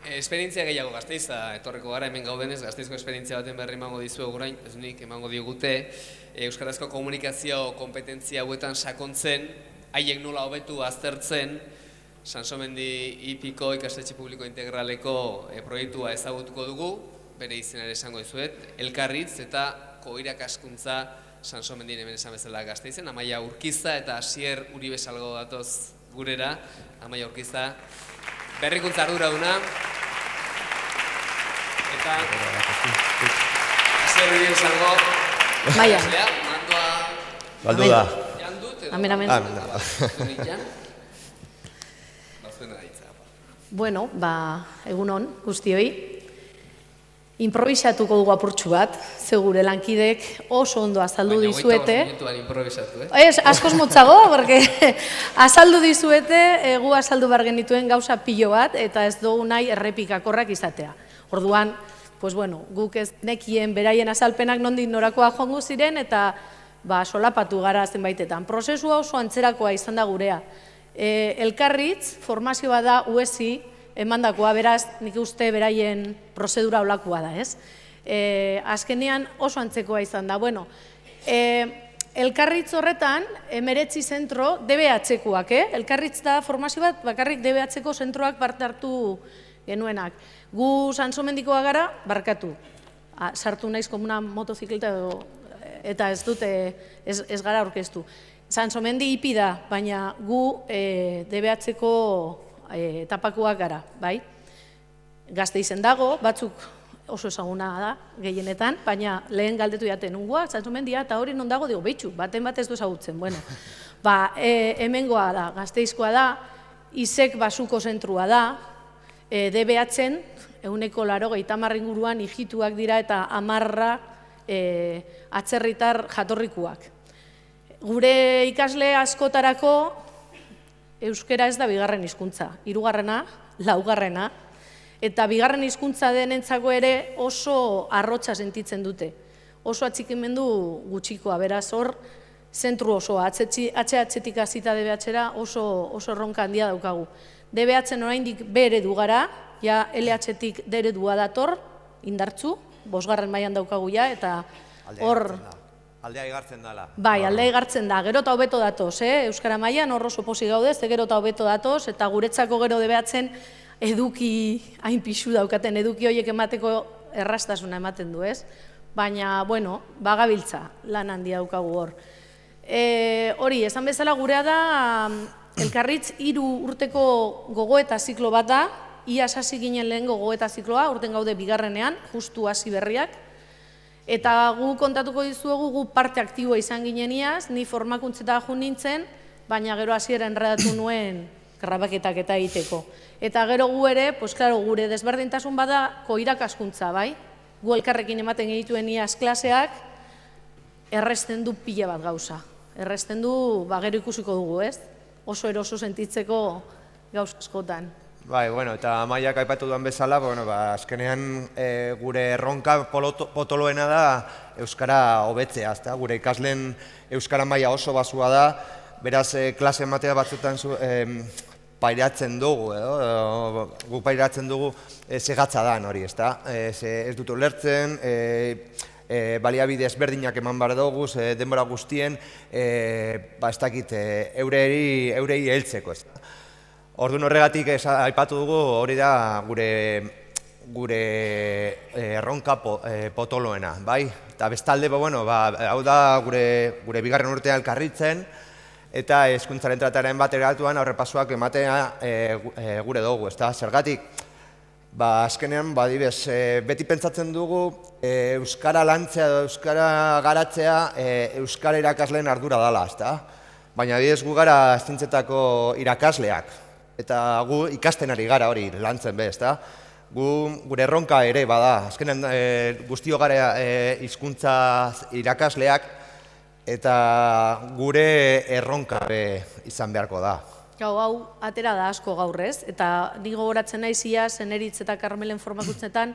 Esperientzia gehiago Gasteiza etorriko gara, hemen gaudenez, Gasteizko esperientzia baten berri emango dizuegu orain, ez nik emango digute, euskarazko komunikazio kompetentzia hauetan sakontzen, haiek nola hobetu aztertzen, Sansomendi IPiko ikastetxe publiko integraleko proiektua ezagutuko dugu, bere izenare esango dizuet, Elkarritz eta Koirakaskuntza Sansomendin hemen esan bezala Gasteizen, Amaia Urkiza eta Asier Uribe-Salgo datoz gurera, Amaia Urkiza, berrikuntza arduraduna, eta Asier Uribe-Salgo, Maia. Baldu da. Jan dut edo? Amen, amen. Bueno, egunon guztioi. Improvisatuko dugu apurtxu bat, ze gure lankidek oso ondo azaldu dizuete. Baina 25 minutuan improvisatu, Ez, askoz motzago, porque azaldu dizuete, gu azaldu behar genituen gauza pilo bat, eta ez dugu nahi errepikakorrak izatea. Orduan, pues bueno, guk ez nekien beraien azalpenak nondik norakoa joango ziren, eta solapatu gara zenbaitetan. Prozesua oso antzerakoa izan da gurea. Elkarritz, formazioa da UESI, emandakoa, beraz, nik uste beraien prozedura olakoa da, ez? Azkenean oso antzekoa izan da. Bueno, Elkarritz horretan, 19 zentro DBH-koak, Elkarritz da formazio bat, bakarrik DBH-ko zentroak parte hartu genuenak. Gu Sansomendikoa gara, barkatu. Sartu naiz komuna motozikleta eta ez dute, ez gara aurkeztu. Sansomendi IPI da, baina gu DBH-ko tapakoak gara, bai? Gasteizen dago, batzuk oso ezaguna da, gehienetan, baina lehen galdetu jaten unguak, Sansomendia, eta hori non dago, digo, behitxu, baten bat ez du ezagutzen, bueno. Hemengoa da, Gasteizkoa da, ISEK basuko zentrua da, DBH-en, 180 inguruan hijituak dira eta 10 atzerritar jatorrikuak. Gure ikasle askotarako euskera ez da bigarren hizkuntza, hirugarrena, laugarrena, eta bigarren hizkuntza denentzako ere oso arrotsa sentitzen dute. Oso atxikimendu gutxikoa, beraz hor, zentru osoa, HH-tik hasita DBH-era oso erronka handia daukagu. DBH-en oraindik B eredu gara, ja LH-tik D eredua dator, indartzu, 5. mailan daukagu ja, eta hor... Aldea igartzen dela. Bai, aldea igartzen da, gero eta hobeto datoz, Euskara mailan hor oso pozik gaudez, gero eta hobeto datoz, eta guretzako gero DBH-en eduki hain pixu daukaten, eduki horiek emateko erraztasuna ematen du, ez? Baina, bueno, bagabiltza lan handia daukagu hor. Hori, esan bezala gurea da, Elkarritz 3 urteko gogoeta ziklo bat da, iaz hasi ginen lehen gogoeta zikloa, urten gaude bigarrenean, justu hasi berriak, eta gu kontatuko dizuegu gu parte aktiboa izan ginen iaz, ni formakuntzeta jun nintzen, baina gero hasiera enredatu nuen grabaketak eta egiteko. Eta gero gu ere, pues claro, gure desberdintasun bada koirakaskuntza, bai? Gu elkarrekin ematen genituen iaz klaseak, erresten du pila bat gauza. Erresten du, gero ikusiko dugu, ez? Oso eroso sentitzeko gauza askotan. Bai, bueno, eta Amaiak aipatu duan bezala, azkenean gure erronka potoloena da euskara hobetzea, ezta? Gure ikasleen euskara maila oso basua da, beraz klase ematea batzuetan pairatzen dugu, gu pairatzen dugu segatza dan hori, ezta? Ez dut ulertzen, baliabide ezberdinak eman behar dugu, denbora guztien, ez dakit, eurei heltzeko, ezta? Orduan horregatik aipatu dugu hori da gure erronka potoloena, bai? Eta bestalde, hau da gure bigarren urtea Elkarritzen, eta hezkuntzaren trataren bat eratuan aurrepasuak ematea gure dugu, ezta? Zergatik, azkenean, beti pentsatzen dugu euskara lantzea edo euskara garatzea euskara irakasleen ardura dela, ezta? Baina adibidez gu gara zintzetako irakasleak. Eta gu ikasten ari gara hori lantzen be, ezta? Gure erronka ere bada, azkenean guztio gara hizkuntza irakasleak eta gure erronka izan beharko da. Hau atera da asko gaur, ez? Eta ni gogoratzen naiz iaz Eneritz eta Karmelen formakuntzetan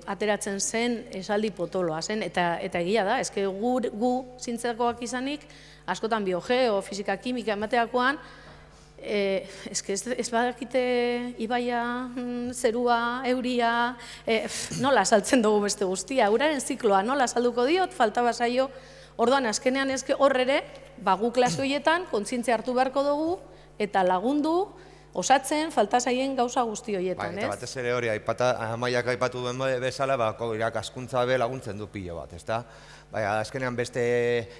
ateratzen zen esaldi potoloa zen, eta egia da, eske gu zintzakoak izanik, askotan biogeo, fisika, kimika emateakoan, Ez badakite ibaia, zerua, euria, nola saltzen dugu beste guztia, uraren zikloa nola salduko diot, falta bazaio, orduan azkenean hor ere, gu klase horietan kontzientzia hartu beharko dugu eta lagundu, osatzen, falta zaien gauza guzti horietan, ez? Eta batez ere hori, Amaiak aipatu duen bezala, irakaskuntza be laguntzen du pilo bat, ezta? Baina, azkenean beste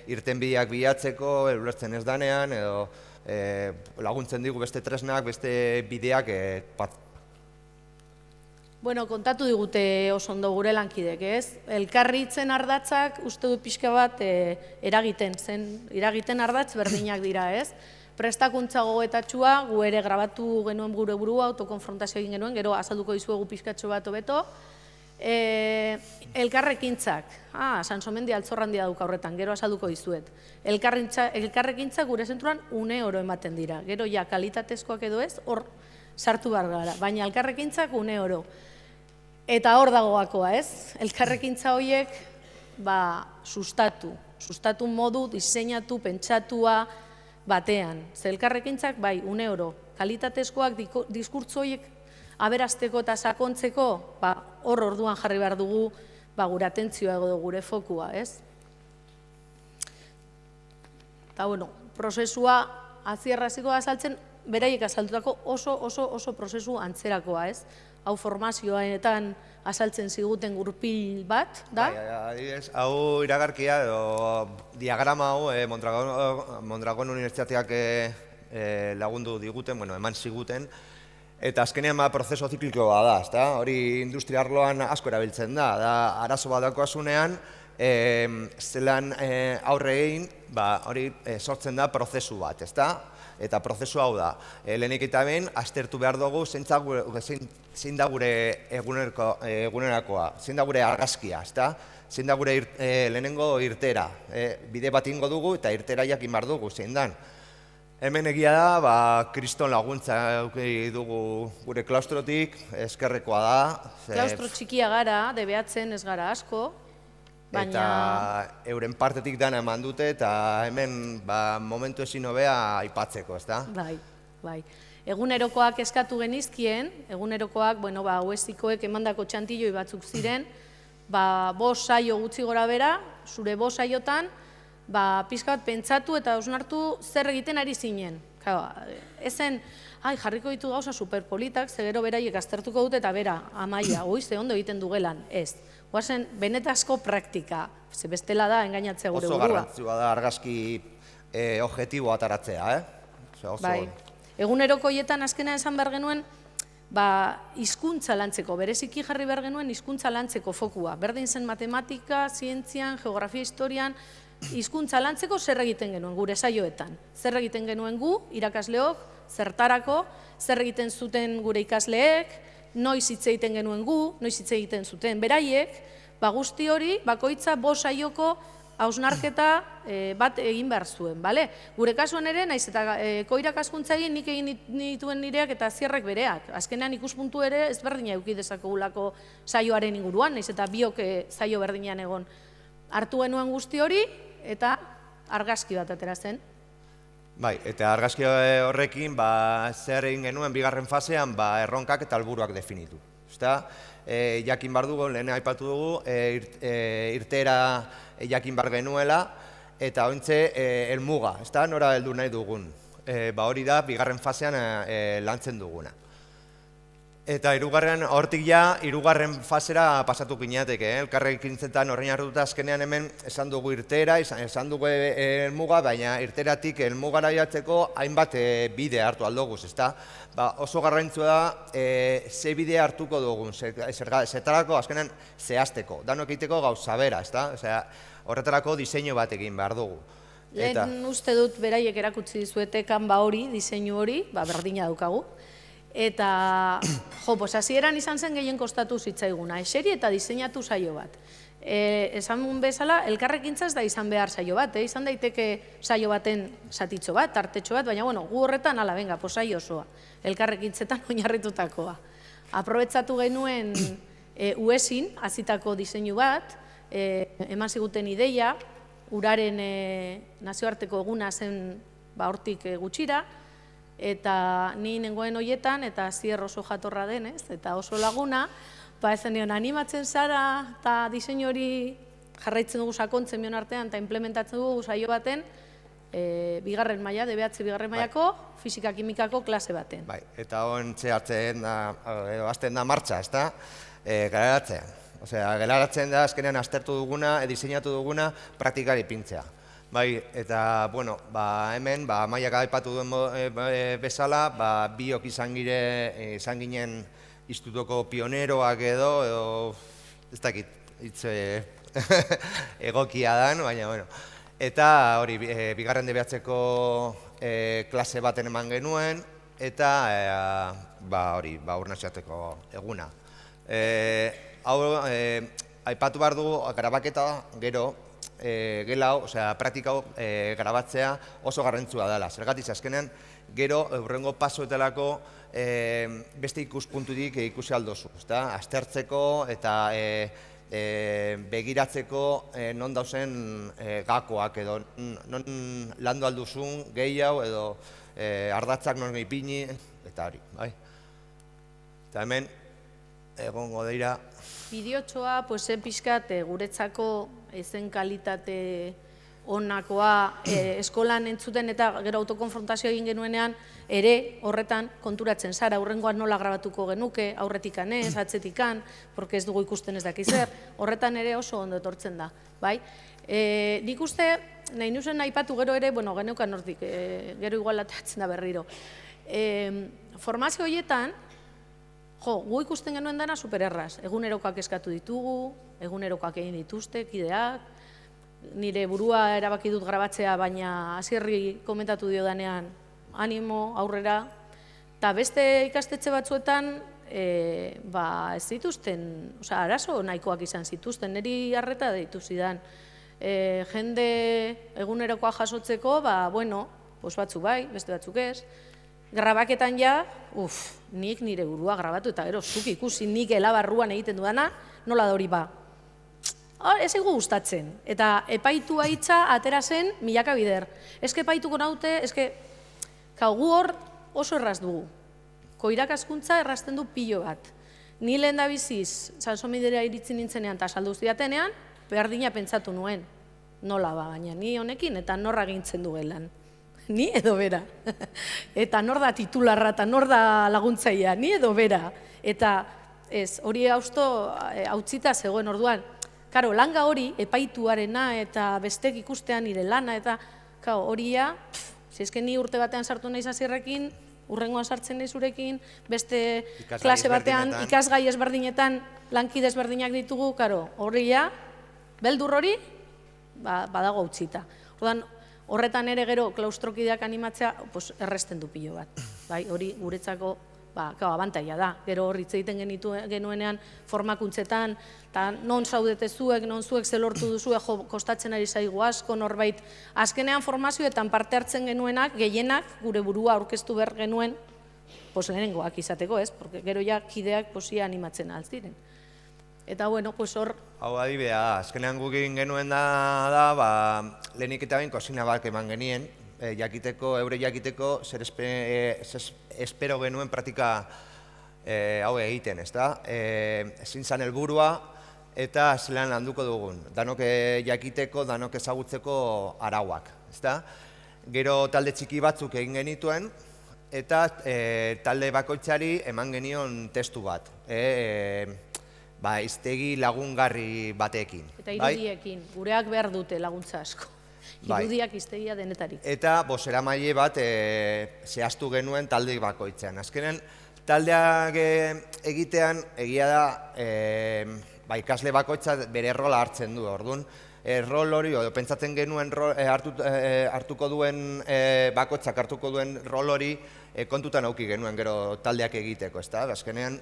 irtenbideak bilatzeko, ulertzen ez danean, edo laguntzen digu beste tresnak, beste bideak Bueno, kontatu digute oso ondo gure lankidek, ez? Elkarritzen ardatzak uste du pixka bat iragiten ardatz berdinak dira, ez? Prestakuntza gogoetatsua, gu ere grabatu genuen gure burua, autokonfrontazio egin genuen, gero azalduko dizuegu pixkatxo bat hobeto. Elkarrekintzak, Sansomendi Altzorrandia duk aurretan, gero azalduko dizuet. Elkarrekintzak gure zentruan €1 ematen dira, gero ja kalitatezkoak edo ez, hor sartu behar gara, baina elkarrekintzak €1. Eta hor dagoakoa, ez? Elkarrekintza horiek sustatu modu, diseinatu, pentsatua batean. Ze elkarrekintzak bai, €1. Kalitatezkoak diskurtso horiek aberasteko eta sakontzeko, hor orduan jarri behar dugu gure atentzioa edo gure fokua, ez? Eta, bueno, prozesua azierraziko azaltzen, beraiek azaltutako oso prozesu antzerakoa, ez? Hau formazioetan azaltzen ziguten gurpil bat, da? Adibidez, hau iragarkia edo diagrama hau Mondragon Unibertsitateak lagundu diguten, eman ziguten, eta azkenean prozeso ziklikoa da, ezta? Hori industria arloan asko erabiltzen da, arazo bat dakoasunean, zelan aurre egin, hori sortzen da prozesu bat, ezta? Eta prozesu hau da, lehenik eta behin, aztertu behar dugu zein da gure egunerakoa, zein da gure argazkia, ezta? Zein da gure lehenengo irtera, bide bat ingo dugu eta irtera jakin behar dugu, zein dan. Hemen egia da, kriston laguntza dugu gure klaustrotik, eskerrekoa da. Klaustro txikia gara, debeatzen ez gara asko, eta euren partetik dana eman dute, eta hemen momentu ezin hobea aipatzeko, ez da? Bai. Egunerokoak eskatu genizkien, egunerokoak, uezikoek emandako txantilloi batzuk ziren, 5 saio gutxi gora bera, zure 5 saiotan, pixka bat pentsatu eta hausnartu zer egiten ari zinen. Ezen, jarriko ditu gauza superpolitak, zegero beraiek aztertuko dute eta bera, Amaia, ze ondo egiten dugelan, ez. Oazen, benetazko praktika, ze bestela da, engainatzea gure burua. Oso garrantzua da argazki objektiboa ataratzea, Bai, eguneroko hietan azkena esan behar genuen, hizkuntza lantzeko, bereziki jarri behar genuen hizkuntza lantzeko fokua. Berdin zen matematika, zientzian, geografia, historian, hizkuntza lantzeko zer egiten genuen gure saioetan. Zer egiten genuen gu, irakasleok, zertarako, zer egiten zuten gure ikasleek, noiz hitz egiten genuen gu, noiz hitz egiten zuten beraiek, guzti hori, bakoitza 5 saioko hausnarketa bat egin behar zuen, bale? Gure kasuan ere, naiz eta koirakaskuntza egin, nik egin dituen nireak eta zierrek bereak. Azkenean ikuspuntu ere ezberdina eduki dezakegulako saioaren inguruan, naiz eta biok saio berdinean egon. Hartu genuen guzti hori eta argazki bat atera zen. Bai, eta argazki horrekin zer egin genuen bigarren fasean erronkak eta helburuak definitu. Jakin behar dugu, lehen aipatu dugu, irtera jakin behar genuela, eta ointze helmuga, nora heldu nahi dugun. Hori da, bigarren fasean lantzen duguna. Eta hortik ja, hirugarren fasera pasatu gineateke, elkarrekintzetan horrein hartuta azkenean hemen esan dugu irtera, esan dugu helmuga, baina irteratik helmugara jatzeko hainbat bide hartu aldoguz, ezta? Oso garrantzua da, ze bide hartuko dugun, zertarako azkenean zehazteko, danok egiteko gauza bera, ezta? Horretarako diseinu bat egin behar dugu. Lehen uste dut beraiek erakutsi dizuete kanba hori, diseinu hori, berdina daukagu. Eta, hasieran izan zen gehien kostatu zitzaiguna, eseri eta diseinatu saio bat. Esan bezala, elkarrekintza ez da izan behar saio bat, izan daiteke saio baten zatitxo bat, tartetxo bat, baina gu horretan, saio osoa, elkarrekintzetan oinarritutakoa. Aprobetsatu genuen uezin, azitako diseinu bat, eman ziguten ideia, uraren nazioarteko eguna zen hortik gutxira, eta ni nengoen hoietan, eta zier oso jatorra denez, eta oso laguna, ezen nion, animatzen zara, eta diseinu hori jarraitzen dugu sakontzen bion artean, eta implementatzen dugu saio baten, bigarren maila, DBH bigarren mailako, fisika-kimikako klase baten. Bai, eta hon txeatzen da, azten da martxa, ez da, garatzen. Osea, garatzen da, azkenean aztertu duguna, diseinatu duguna, praktikari pintzea. Bai, eta, bueno, hemen, Maiak aipatu duen bezala, biok izan ginen institutoko pioneroak edo, ez dakit, hitz egokia dan, baina, bueno. Eta hori, bigarren DBH-ko klase baten eman genuen, eta hori, urnatxateko eguna. Hau, aipatu behar dugu, grabaketa gero, gelau, osea, praktikau grabatzea oso garrantzua dela. Zergatik azkenean, gero, hurrengo pasoetelako beste ikuspunturik ikusi aldozu. Aztertzeko eta begiratzeko non dauzen gakoak edo non landu alduzun gehiago edo ardatzak non ipini eta hori. Eta hemen, egongo dira. Bideotxoa, pixkat, guretzako ezen kalitate onakoa eskolan entzuten eta gero autokonfrontazio egin genuenean ere horretan konturatzen zara, hurrengoan nola grabatuko genuke, aurretikan ez, atzetikan, porque ez dugu ikusten ez dakizer, horretan ere oso ondo etortzen da, bai? Nik uste, nahi nuzen aipatu gero ere, bueno, geneukan hortik, gero igual atatzen da berriro. Formazio horietan, gu ikusten genuen dana supererraz, egunerokoak eskatu ditugu, egunerokoak egin dituzte, kideak, nire burua erabaki dut grabatzea, baina Asierri komentatu dio danean, animo, aurrera, eta beste ikastetxe batzuetan, ez dituzten, oza, arazo nahikoak izan zituzten, niri harreta deitu zidan. Jende egunerokoa jasotzeko, bueno, batzu bai, beste batzuk ez, grabaketan ja, nik nire burua grabatu eta gero zuk ikusi nik elabarruan egiten dudana, nola da hori ba. Ez egu gustatzen, eta epaitua hitza atera zen milaka bider. Eske epaituko naute, gu hor oso erraz dugu. Koirakaskuntza errazten du pilo bat. Ni lehen da biziz, Sansomidera iritzi nintzenean eta salduz diatenean, berdina pentsatu nuen. Nola ba, baina ni honekin eta norra gintzen duelan. Ni edo bera. Eta nor da titularra eta nor da laguntzaia, ni edo bera. Eta ez, hori hautzita zegoen orduan. Karo, langa hori, epaituarena eta bestek ikustean nire lana eta horia, zizken ni urte batean sartu nahi Asierrekin, urrengoan sartzen nahi zurekin, beste klase batean, ikasgai ezberdinetan, lankide ezberdinak ditugu, karo, horria, beldur hori, badago hautzita. Horretan ere gero klaustrokideak animatzea erresten du pilo bat. Hori guretzako abantaila da. Gero hor hitz egiten genuenean formakuntzetan, eta non zaudete zuek, non zuek zelortu duzue, kostatzen ari zaigu asko, norbait. Azkenean formazioetan parte hartzen genuenak, gehienak, gure burua aurkeztu behar genuen, lehenengoak izateko ez, porque gero ja kideak posia animatzen altziren. Eta bueno, hor... Hau adibidea, azkenean guk egin genuen da, lehenik eta bain kozina bat eman genien, eure jakiteko zer espero genuen praktika hau egiten, ez da? Ezin zan helburua eta zelan landuko dugun, danok jakiteko, danok ezagutzeko arauak, ez da? Gero talde txiki batzuk egin genituen, eta talde bakoitzari eman genion testu bat. Iztegi lagungarri batekin. Eta irudiekin, gureak behar dute laguntza asko. Irudiak iztegia denetarik. Eta bozeramaile bat zehaztu genuen talde bakoitzean. Azkenen, taldeak egitean, egia da, ikasle bakoitza bere rola hartzen du, orduan. Rol hori, pentsatzen genuen hartuko duen, bakoitzak hartuko duen rol hori kontutan auki genuen gero taldeak egiteko, ez da? Azkenean,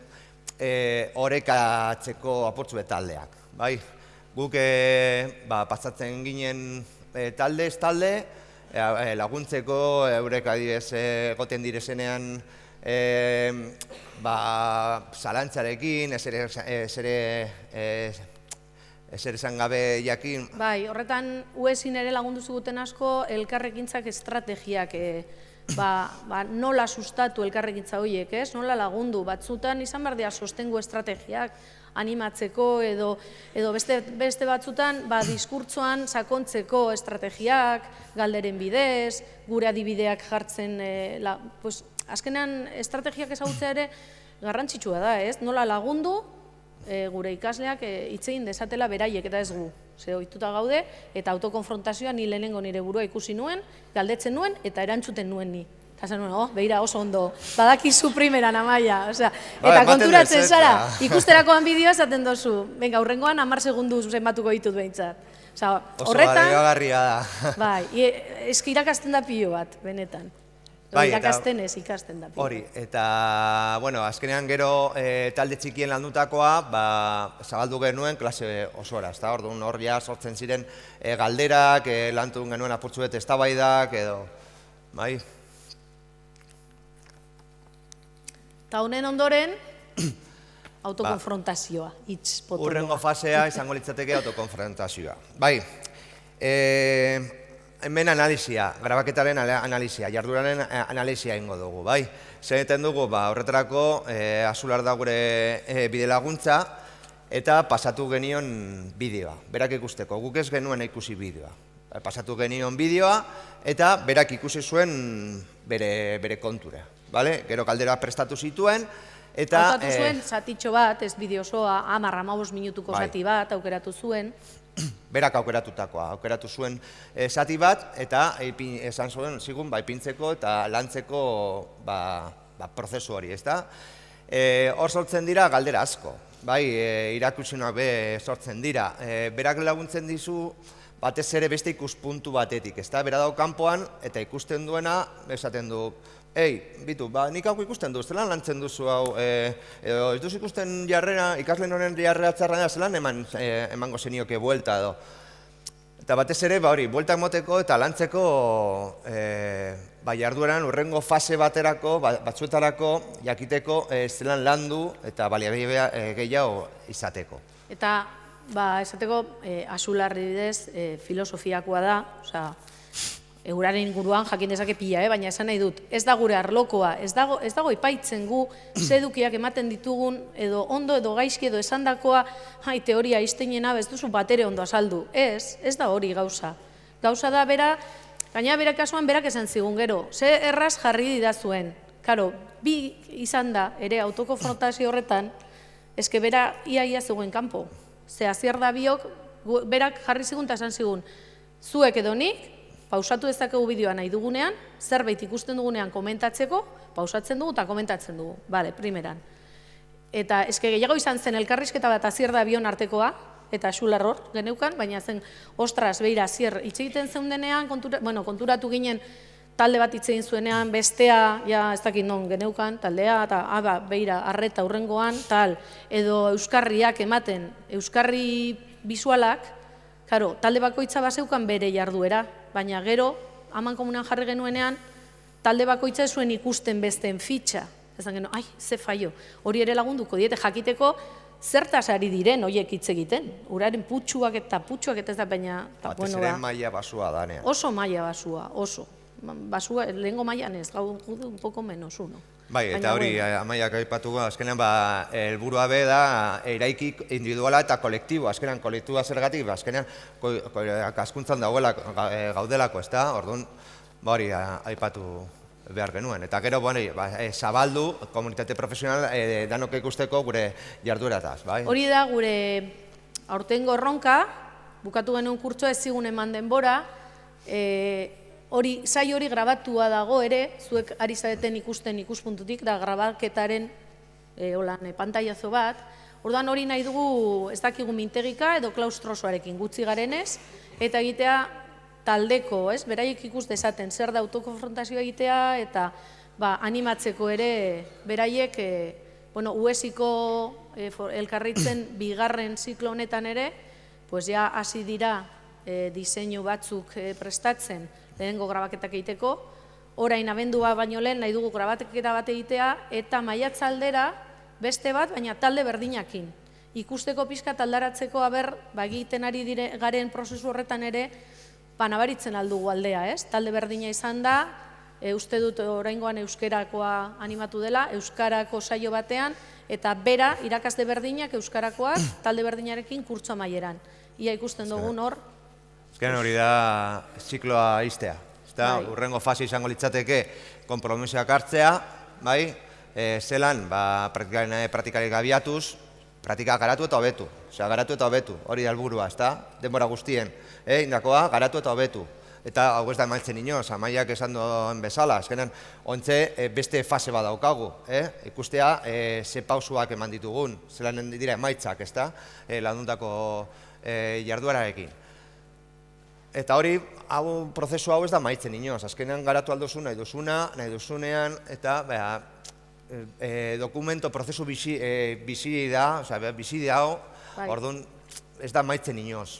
orekatzeko apurtzu taldeak. Guk pasatzen ginen talde ez talde, laguntzeko eurek adibidez egoten direzenean zalantzarekin, ezer esan gabe jakin. Horretan UESin ere lagundu zuguten asko elkarrekintzak estrategiak nola sustatu elkarrekintza horiek, ez? Nola lagundu, batzutan izan behar dira sostengu estrategiak animatzeko edo beste batzutan diskurtsoan sakontzeko estrategiak, galderen bidez, gure adibideak jartzen, azkenean estrategiak ezagutzea ere garrantzitsua da, ez? Nola lagundu gure ikasleak hitz egin dezatela beraiek eta ez gu. Ze ohituta gaude eta autokonfrontazioa ni lehenengo nire burua ikusi nuen, galdetzen nuen eta erantzuten nuen ni. Eta zen nuen, begira oso ondo, badakizu primeran Amaia. Eta konturatzen zara, ikusterakoan bideoa esaten dozu, venga, hurrengoan 10 segundu zenbatuko ditut behintzat. Oso garria da. Bai, eski irakasten da pilo bat, benetan. Irakasten ez, ikasten da. Hori, eta, bueno, azkenean gero talde txikien landutakoa, zabaldu genuen klase osora, ez da, orduan hor ja sortzen ziren galderak, lantu genuen apurtzuet eztabaidak, edo, bai. Eta honen ondoren, autokonfrontazioa, hitz potoloa. Urrengo fasea izango litzateke autokonfrontazioa. Bai, hemen analizia, grabaketaren analizia, jarduraren analizia ingo dugu, bai. Zer dugu, horretarako azular da gure bide laguntza eta pasatu genion bideoa, berak ikusteko, guk ez genuen ikusi bideoa. Pasatu genion bideoa eta berak ikusi zuen bere kontura, bale? Gero kaldera prestatu zituen, eta... Hautatu zuen zatitxo bat, ez bideo osoa, 10-15 minutuko zati bat aukeratu zuen. Berak aukeratu zuen zati bat, eta esan zuen zigun ipintzeko eta lantzeko prozesu hori, ez da? Hor sortzen dira galdera asko, irakurtzenak be sortzen dira. Berak laguntzen dizu batez ere beste ikuspuntu batetik, ez da? Bera dago kanpoan eta ikusten duena, esaten du, bitu, nik hau ikusten du, zelan lantzen duzu hau, edo ez duzu ikusten jarrera, ikasleen honen jarrera txarra da, zelan emango zenioke buelta edo. Eta batez ere, bueltak moteko eta lantzeko jardueran urrengo fase baterako, batzuetarako, jakiteko zelan landu eta baliabide gehiago izateko. Eta, esateko, azularri bidez, filosofiakoa da, euraren inguruan jakin dezake pila, baina esan nahi dut, ez da gure arlokoa, ez dago ipaitzen gu sedukiak ematen ditugun, edo ondo edo gaizki edo esandakoa, teoria izteinena, ez duzu batere ondo azaldu. Ez da hori gauza. Gauza da bera, gaina bera kasuan berak esan zigun gero, ze erraz jarri didazuen. Karo, bi izan da, ere autokonfrontazio horretan, eske bera ia zegoen kanpo. Ze azier da biok, berak jarri zigun eta esan zigun, zuek edo nik, pausatu dezakegu bideoa nahi dugunean, zerbait ikusten dugunean komentatzeko, pausatzen dugu eta komentatzen dugu. Bale, primeran. Eta eske gehiago izan zen elkarrizketa bat azier da bion artekoa, eta xular hor geneukan, baina zen, ostras, beira, azier, hitz egiten zeundenean, konturatu ginen talde bat hitz egin zuenean, bestea, ez dakit non geneukan, taldea, eta beira, arreta hurrengoan, tal, edo euskarriak ematen, euskarri bisualak, karo, talde bakoitza baseukan bere jarduera, baina gero, haman komunan jarri genuenean, talde bakoitza zuen ikusten besteen fitxa. Ezan geno, ze faio, hori ere lagunduko diete jakiteko, zertaz ari diren horiek hitz egiten. Uraren putxuak eta ez da, baina... Batez ere maila basua danean. Oso maila basua, oso. Basua, lehengo mailan ez, gau un poco menos uno. Bai, eta hori, Amaiak aipatu, azkenean, helburua be da, eraiki individuala eta kolektibo, azkenean, kolektiboa zergatik, azkenean, askuntzan gaudelako, ez da, orduan, hori, aipatu behar genuen. Eta gero, zabaldu, komunitate profesional, danok ikusteko gure jarduerataz, bai? Hori da, gure aurtengo erronka, bukatu genuen kurtsoa ez zigun eman denbora, zai hori grabatua dago ere, zuek ari zareten ikusten ikuspuntutik, da grabaketaren pantailazo bat. Orduan hori nahi dugu ez dakigu mintegika edo klaustrosoarekin gutxi garenez, eta egitea taldeko, beraiek ikus dezaten zer da autokonfrontazioa egitea, eta animatzeko ere beraiek UESiko elkarritzen bigarren ziklo honetan ere, ja hasi dira diseinu batzuk prestatzen, lehenengo grabaketak egiteko, orain abendua baino lehen nahi dugu grabaketa bat egitea, eta maiatza aldera beste bat, baina talde berdinakin. Ikusteko pixka taldaratzeko egiten ari garen prozesu horretan ere, nabaritzen aldugu aldea, talde berdina izan da, uste dut oraingoan euskarakoa animatu dela, euskarako saio batean, eta bera irakasle berdinak euskarakoak talde berdinarekin kurtso amaieran. Ia ikusten dugun hor. Ezken hori da zikloa iztea. Urrengo fase izango litzateke konpromisoak hartzea, zelan praktikarik abiatuz, praktika garatu eta hobetu. Garatu eta hobetu, hori da helburua, denbora guztien. Indakoa, garatu eta hobetu. Eta hau ez da emailtzen inoz, Amaiak esan duen bezala, ezkenean ontze beste fase bat daukagu. Ikustea ze pausuak eman ditugun, zelan dira emaitzak, landutako jarduerarekin. Eta hori, prozesu hau ez da maitzen inoz, azkenean garatu aldozu nahi duzunean, eta dokumento, prozesu bizi da, orduan ez da maitzen inoz.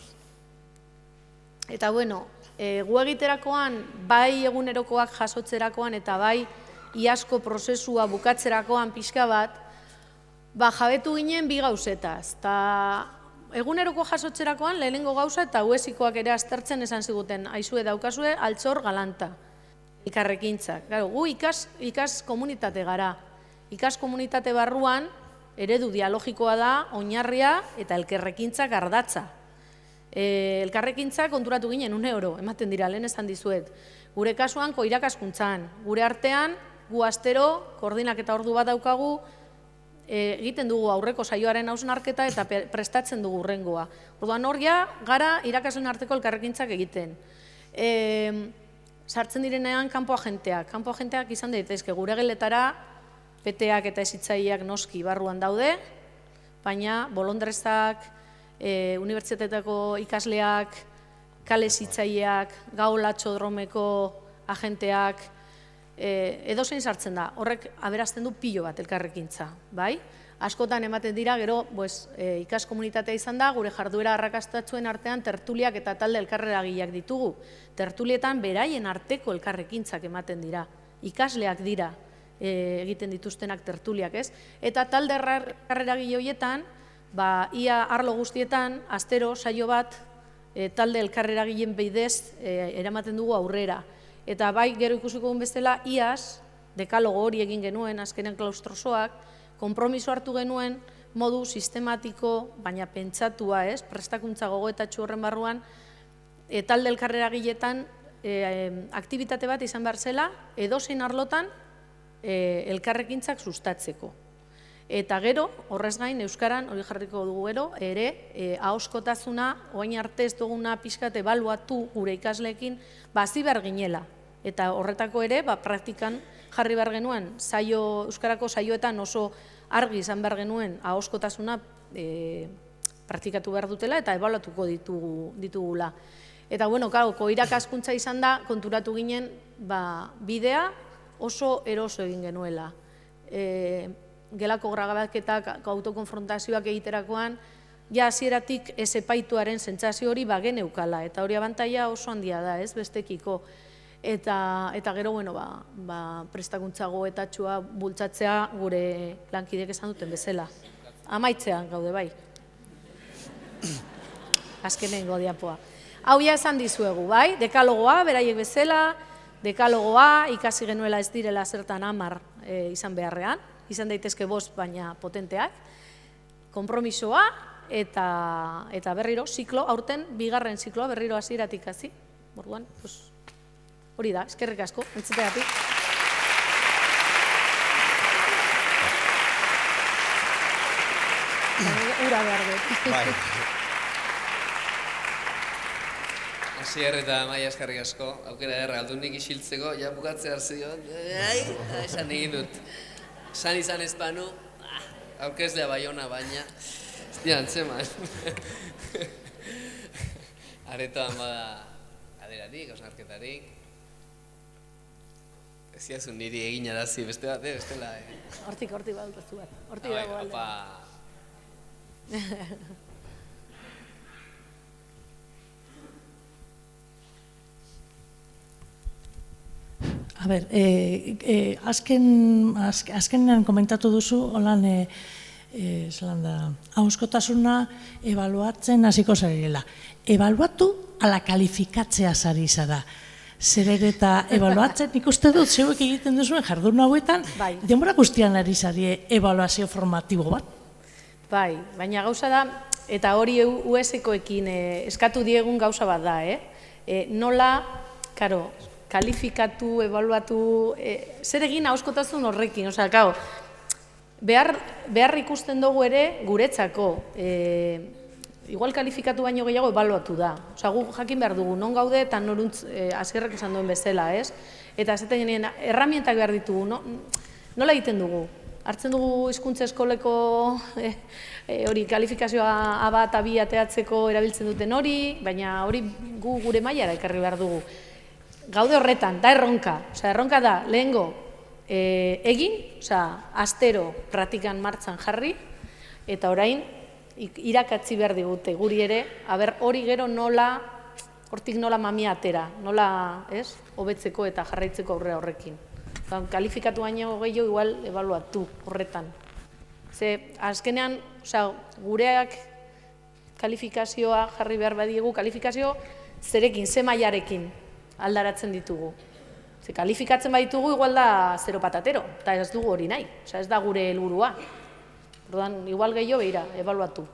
Eta bueno, gu egiterakoan, bai egunerokoak jasotzerakoan eta bai iazko prozesua bukatzerakoan pixka bat, jabetu ginen bi gauzetaz. Eguneroko jasotzerakoan lehenengo gauza eta huesikoak ere aztertzen esan ziguten, aizue daukazue altxor galanta, elkarrekintzak. Gu ikas komunitate gara. Ikas komunitate barruan eredu dialogikoa da, oinarria eta elkarrekintzak ardatza. Elkarrekintza konturatu ginen €1, ematen dira, lehen esan dizuet. Gure kasuan, irakaskuntzan, gure artean, gu astero, koordinak eta ordu bat daukagu, egiten dugu aurreko saioaren hausnarketa eta prestatzen dugu urrengoa. Orduan horria, gara irakasleen arteko elkarrekintzak egiten. Sartzen direnean kanpo agenteak. Kanpo agenteak izan daitezke gure geletara, peteak eta ezitzaileak noski barruan daude, baina bolondrezak, unibertsitateko ikasleak, kale zitzaileak, gaulatxodromeko agenteak, edozein sartzen da, horrek aberazten du pilo bat elkarrekintza, bai? Askotan ematen dira, gero ikas komunitatea izan da, gure jarduera arrakastatsuen artean tertuliak eta talde elkarreragileak ditugu. Tertulietan beraien arteko elkarrekintzak ematen dira, ikasleak dira egiten dituztenak tertuliak, ez? Eta talde elkarreragile horietan, ia arlo guztietan, astero, saio bat, talde elkarreragileen bidez eramaten dugu aurrera. Eta bai, gero ikusiko duen bestela, iaz, dekalogo hori egin genuen, azkenen klaustrosoak, konpromiso hartu genuen, modu sistematiko, baina pentsatua, prestakuntza gogoetatxu horren barruan, talde elkarreragileetan aktibitate bat izan behar zela, edozein arlotan elkarrekintzak sustatzeko. Eta gero, horrez gain, euskaran, hori jarriko dugu gero, ere, ahoskotasuna, oain arte ez duguna pixkat ebaluatu gure ikasleekin, hazi behar ginela. Eta horretako ere, praktikan jarri behar genuen, euskarako saioetan oso argi izan behar genuen ahoskotasuna praktikatu behar dutela eta ebaluatuko ditugula. Eta, bueno, irakaskuntza izan da, konturatu ginen, bidea oso eroso egin genuela. Gelako gragabaketak, autokonfrontazioak egiterakoan, hasieratik ez epaituaren sentsazio hori geneukala, eta hori abantaila oso handia da, ez bestekiko. Eta gero, prestakuntza gogoetatxua bultzatzea gure lankidek esan duten bezala. Amaitzean gaude bai. Azkenengo diapoa. Hau ja esan dizuegu, bai? Dekalogoa, beraiek bezala, dekalogoa, ikasi genuela ez direla zertan 10 izan beharrean, izan daitezke 5 baina potenteak, konpromisoa eta berriro, ziklo, aurten, 2. zikloa berriro hasieratik hasi. Orduan, hori da, eskerrik asko, entzutegatik. Ura behar dut. Asier eta Maia eskerrik asko, aukera erra, aldunik isiltzeko, ja bukatzea hartzio, esan egin dut. San izan ezpanu, aurkezlea Baiona baina, ez dira antzeman. Aretoan bada aderatik, osnarketarik. Ez ziazun niri egin arazi beste bat, bestela. Hortik badukazu bat, hortik dago alde. A ber, azkenean komentatu duzu, holan, ahoskotasuna ebaluatzen hasiko zarela. Ebaluatu ala kalifikatzea zari zara. Zer eta ebaluatzen, nik uste dut zeuek egiten duzuen jardun hauetan, Bai. denbora guztian ari zarie ebaluazio formatibo bat. Bai, baina gauza da, eta hori USekoekin eskatu diegun gauza bat da, nola, karo, kalifikatu, ebaluatu, zer egin ahoskotasun horrekin, osea, kao, behar ikusten dugu ere guretzako, igual kalifikatu baino gehiago ebaluatu da. Osea, gu jakin behar dugu, non gaude eta noruntz Asierrek esan duen bezala, ez? Eta esaten genien, erramientak behar ditugu, nola egiten dugu? Hartzen dugu hizkuntza eskoleko hori kalifikazioa A bat, A2 ateatzeko erabiltzen duten hori, baina hori gure mailara ekarri behar dugu. Gaude horretan, da erronka. Osea, erronka da, lehengo egin, osea, astero praktikan martxan jarri, eta orain irakatzi behar digute guri ere, aber hori gero nola, hortik nola mamia atera, nola, ez, hobetzeko eta jarraitzeko aurrera horrekin. Kalifikatu baino gehiago igual ebaluatu horretan. Ze, azkenean, osea, gureak kalifikazioa jarri behar badiegu, kalifikazio zerekin, ze mailarekin aldaratzen ditugu. Ze, kalifikatzen baditugu igual da 0 patatero, eta ez dugu hori nahi, osea, ez da gure helburua. Orduan, igual gehiago behira, ebaluatu.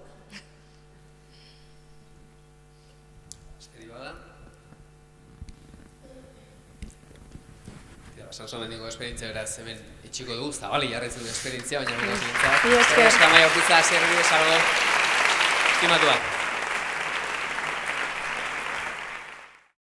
Sansomendiko esperientzia beraz hemen itxiko dugu, zabali jarretzen du esperientzia, baina Mila esker. Amaia Urquiza, Asierri, salgo, estimatuak.